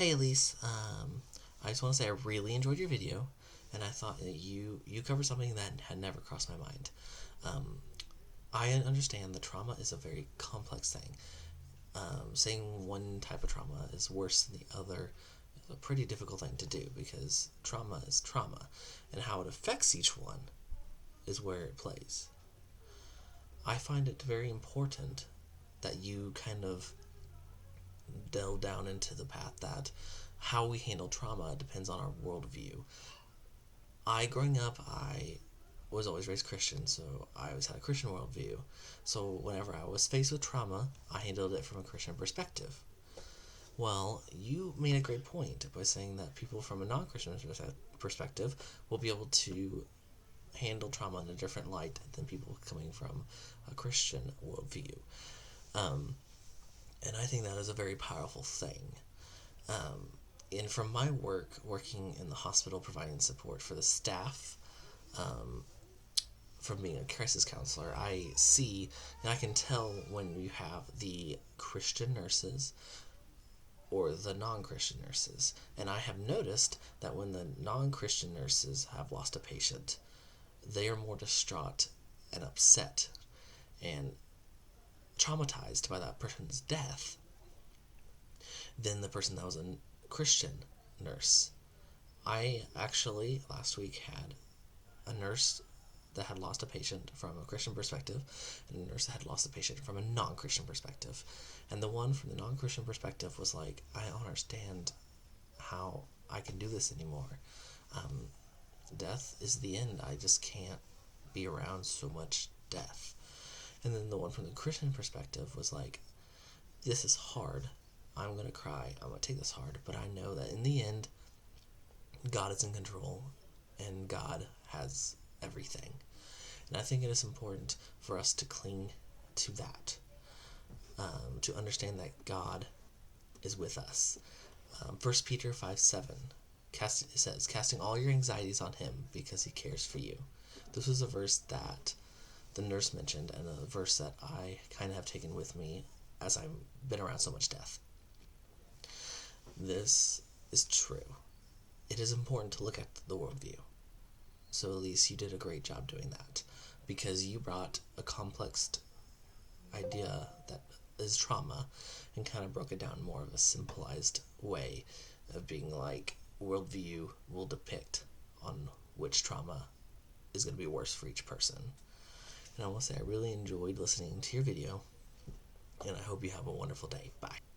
Hey Elise, I just want to say I really enjoyed your video, and I thought that you covered something that had never crossed my mind. Um, I understand that trauma is a very complex thing. Saying one type of trauma is worse than the other is a pretty difficult thing to do because trauma is trauma, and how it affects each one is where it plays. I find it very important that you kind of delve down into the path that how we handle trauma depends on our worldview. Growing up, I was always raised Christian, so I always had a Christian worldview. So whenever I was faced with trauma, I handled it from a Christian perspective. Well, you made a great point by saying that people from a non-Christian perspective will be able to handle trauma in a different light than people coming from a Christian worldview. Um, and I think that is a very powerful thing. Um, and from my work, working in the hospital, providing support for the staff, um, from being a crisis counselor, I see and I can tell when you have the Christian nurses or the non Christian nurses. And I have noticed that when the non Christian nurses have lost a patient, they are more distraught and upset and traumatized by that person's death than the person that was a Christian nurse. I actually last week had a nurse that had lost a patient from a Christian perspective and a nurse that had lost a patient from a non-Christian perspective. And the one from the non-Christian perspective was like, I don't understand how I can do this anymore. Um, Death is the end. I just can't be around so much death. And then the one from the Christian perspective was like, this is hard. I'm going to cry. I'm going to take this hard. But I know that in the end, God is in control and God has everything. And I think it is important for us to cling to that, to understand that God is with us. 1 Peter 5:7 it says, casting all your anxieties on him because he cares for you. This was a verse that the nurse mentioned and a verse that I kind of have taken with me as I've been around so much death. This is true. It is important to look at the worldview. So Elise, you did a great job doing that because you brought a complex idea that is trauma and kind of broke it down more of a simplified way of being like worldview will depict on which trauma is going to be worse for each person. And I want to say I really enjoyed listening to your video, and I hope you have a wonderful day. Bye.